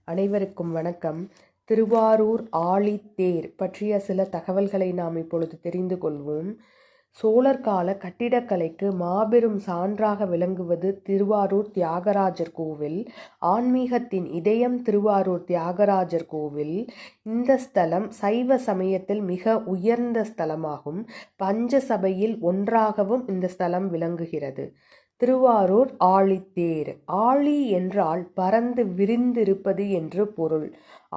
அனைவருக்கும் வணக்கம். திருவாரூர் ஆழித்தேர் பற்றிய சில தகவல்களை நாம் இப்பொழுது தெரிந்து கொள்வோம். சோழர் கால கட்டிடக்கலைக்கு மாபெரும் சான்றாக விளங்குவது திருவாரூர் தியாகராஜர் கோவில். ஆன்மீகத்தின் இதயம் திருவாரூர் தியாகராஜர் கோவில். இந்த ஸ்தலம் சைவ சமயத்தில் மிக உயர்ந்த ஸ்தலமாகும். பஞ்சசபையில் ஒன்றாகவும் இந்த ஸ்தலம் விளங்குகிறது. திருவாரூர் ஆழித்தேர். ஆழி என்றால் பரந்து விரிந்திருப்பது என்று பொருள்.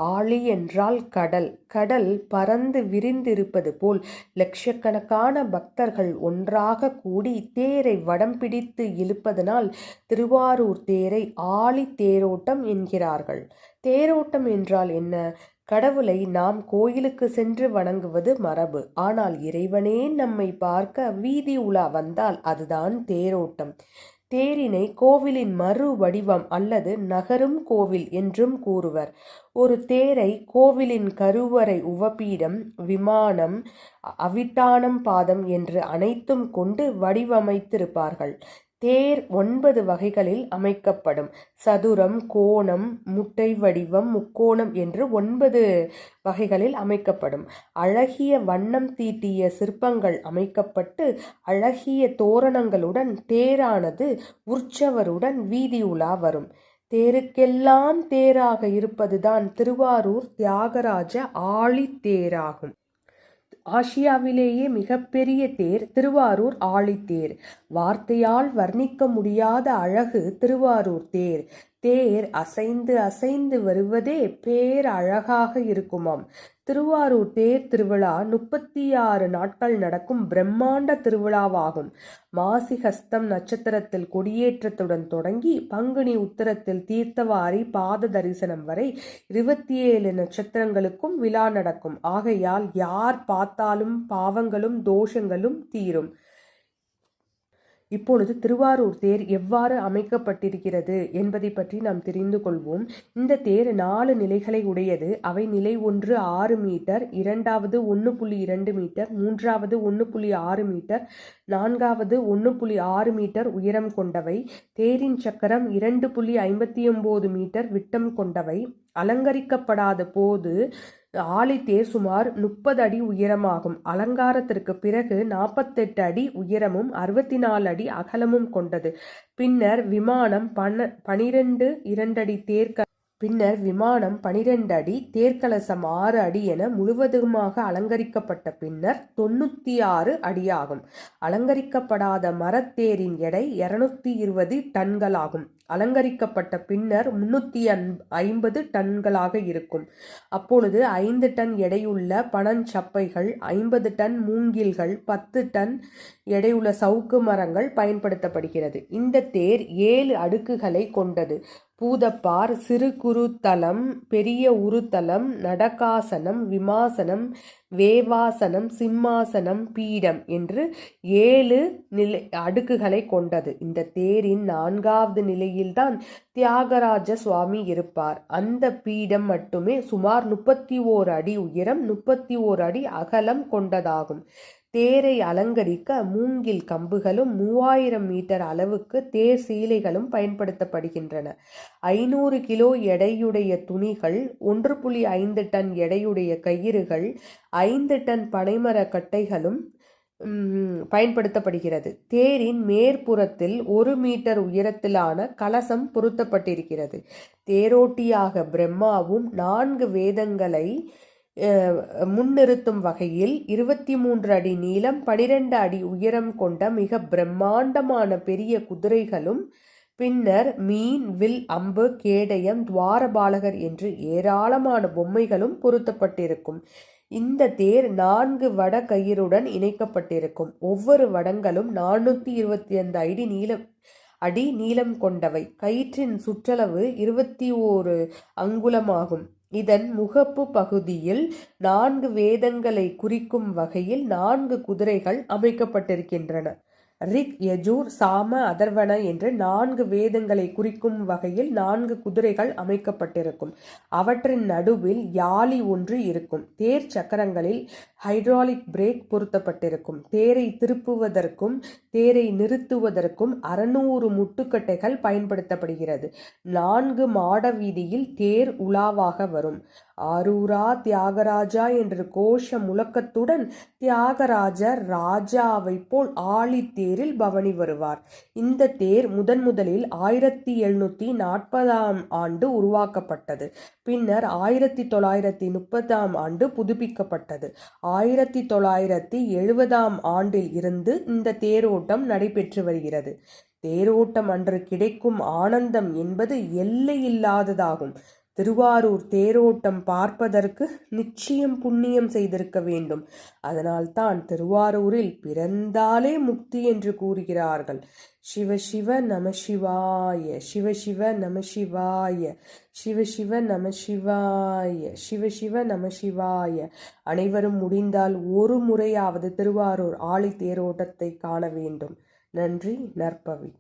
ஆழி என்றால் கடல். கடல் பரந்து விரிந்திருப்பது போல் லட்சக்கணக்கான பக்தர்கள் ஒன்றாக கூடி தேரை வடம் பிடித்து இழுப்பதனால் திருவாரூர் தேரை ஆழி தேரோட்டம் என்கிறார்கள். தேரோட்டம் என்றால் என்ன? கடவுளை நாம் கோயிலுக்கு சென்று வணங்குவது மரபு. ஆனால் இறைவனே நம்மை பார்க்க வீதி உலா வந்தால் அதுதான் தேரோட்டம். தேரினை கோவிலின் மறு வடிவம் அல்லது நகரும் கோவில் என்றும் கூறுவர். ஒரு தேரை கோவிலின் கருவறை, உவபீடம், விமானம், அவிட்டானம் பாதம் என்று அனைத்தும் கொண்டு வடிவமைத்திருப்பார்கள். தேர் 9 வகைகளில் அமைக்கப்படும். சதுரம், கோணம், முட்டை வடிவம், முக்கோணம் என்று 9 வகைகளில் அமைக்கப்படும். அழகிய வண்ணம் தீட்டிய சிற்பங்கள் அமைக்கப்பட்டு அழகிய தோரணங்களுடன் தேரானது உற்சவருடன் வீதி உலா வரும். தேருக்கெல்லாம் தேராக இருப்பதுதான் திருவாரூர் தியாகராஜ ஆழித்தேராகும். ஆசியாவிலேயே மிகப்பெரிய தேர் திருவாரூர் ஆழித்தேர். வார்த்தையால் வர்ணிக்க முடியாத அழகு திருவாரூர் தேர். தேர் அசைந்து அசைந்து வருவதே பேரழகாக இருக்குமாம். திருவாரூர் தேர் திருவிழா 36 நாட்கள் நடக்கும் பிரம்மாண்ட திருவிழாவாகும். மாசிஹஸ்தம் நட்சத்திரத்தில் கொடியேற்றத்துடன் தொடங்கி பங்குனி உத்திரத்தில் தீர்த்தவாரி பாத தரிசனம் வரை 27 நட்சத்திரங்களுக்கும் விழா நடக்கும். ஆகையால் யார் பார்த்தாலும் பாவங்களும் தோஷங்களும் தீரும். இப்பொழுது திருவாரூர் தேர் எவ்வாறு அமைக்கப்பட்டிருக்கிறது என்பதை பற்றி நாம் தெரிந்து கொள்வோம். இந்த தேர் 4 நிலைகளை உடையது. அவை நிலை 1 6 மீட்டர், இரண்டாவது 1.2 மீட்டர், மூன்றாவது 1.6 மீட்டர், நான்காவது 1.6 மீட்டர் உயரம் கொண்டவை. தேரின் சக்கரம் 2.59 மீட்டர் விட்டம் கொண்டவை. அலங்கரிக்கப்படாத போது ஆழித்தேர் சுமார் 30 அடி உயரமாகும். அலங்காரத்திற்கு பிறகு 48 அடி உயரமும் 64 அடி அகலமும் கொண்டது. பின்னர் விமானம் 12 அடி, தேர்க்கலசம் 6 அடி என முழுவதுமாக அலங்கரிக்கப்பட்ட பின்னர் 96 அடியாகும். அலங்கரிக்கப்படாத மரத்தேரின் எடை 220 டன்களாகும். அலங்கரிக்கப்பட்ட பின்னர் 350 டன்களாக இருக்கும். அப்பொழுது 5 டன் எடையுள்ள பனஞ்சப்பைகள், 50 டன் மூங்கில்கள், 10 டன் எடையுள்ள சவுக்கு மரங்கள் பயன்படுத்தப்படுகிறது. இந்த தேர் 7 அடுக்குகளை கொண்டது. பூதப்பார், சிறு குரு தலம், பெரிய உருத்தலம், நடகாசனம், விமாசனம், வேவாசனம், சிம்மாசனம், பீடம் என்று 7 அடுக்குகளை கொண்டது. இந்த தேரின் 4வது நிலையில்தான் தியாகராஜ சுவாமி இருப்பார். அந்த பீடம் மட்டுமே சுமார் 31 அடி உயரம், 31 அடி அகலம் கொண்டதாகும். தேரை அலங்கரிக்க மூங்கில் கம்புகளும் 3000 மீட்டர் அளவுக்கு தேர் சீலைகளும் பயன்படுத்தப்படுகின்றன. 500 கிலோ எடையுடைய துணிகள், 1.5 டன் எடையுடைய கயிறுகள், 5 டன் பனைமர கட்டைகளும் பயன்படுத்தப்படுகிறது. தேரின் மேற்புறத்தில் 1 மீட்டர் உயரத்திலான கலசம் பொருத்தப்பட்டிருக்கிறது. தேரோட்டியாக பிரம்மாவும் 4 வேதங்களை முன்னிறுத்தும் வகையில் 23 அடி நீளம், 12 அடி உயரம் கொண்ட மிக பிரம்மாண்டமான பெரிய குதிரைகளும், பின்னர் மீன், வில், அம்பு, கேடயம், துவாரபாலகர் என்று ஏராளமான பொம்மைகளும் பொருத்தப்பட்டிருக்கும். இந்த தேர் 4 வட கயிறுடன் இணைக்கப்பட்டிருக்கும். ஒவ்வொரு வடங்களும் 425 அடி நீளம் கொண்டவை. கயிற்றின் சுற்றளவு 21 அங்குலமாகும். இதன் முகப்பு பகுதியில் 4 வேதங்களை குறிக்கும் வகையில் 4 குதிரைகள் அமைக்கப்பட்டிருக்கின்றன. ரிக், யஜூர், சாம, அதர்வன என்று 4 வேதங்களை குறிக்கும் வகையில் 4 குதிரைகள் அமைக்கப்பட்டிருக்கும். அவற்றின் நடுவில் யாளி ஒன்று இருக்கும். தேர் சக்கரங்களில் ஹைட்ராலிக் பிரேக் பொருத்தப்பட்டிருக்கும். தேரை திருப்புவதற்கும் தேரை நிறுத்துவதற்கும் 600 முட்டுக்கட்டைகள் பயன்படுத்தப்படுகிறது. 4 மாட வீதியில் தேர் உலாவாக வரும். ஆரூரா தியாகராஜா என்ற கோஷ முழக்கத்துடன் தியாகராஜர் ராஜாவைப் போல் ஆழித்தேரில் பவனி வருவார். இந்த தேர் முதலில் 1740 ஆண்டு உருவாக்கப்பட்டது. பின்னர் 1930 ஆண்டு புதுப்பிக்கப்பட்டது. 1970 ஆண்டில் இருந்து இந்த தேரோட்டம் நடைபெற்று வருகிறது. தேரோட்டம் அன்று கிடைக்கும் ஆனந்தம் என்பது எல்லையில்லாததாகும். திருவாரூர் தேரோட்டம் பார்ப்பதற்கு நிச்சயம் புண்ணியம் செய்திருக்க வேண்டும். அதனால்தான் திருவாரூரில் பிறந்தாலே முக்தி என்று கூறுகிறார்கள். சிவசிவ நம சிவாய, சிவசிவ நம சிவாய, சிவசிவ நம சிவாய, சிவசிவ நம சிவாய. அனைவரும் முடிந்தால் ஒரு முறையாவது திருவாரூர் ஆழி தேரோட்டத்தை காண வேண்டும். நன்றி. நற்பவி.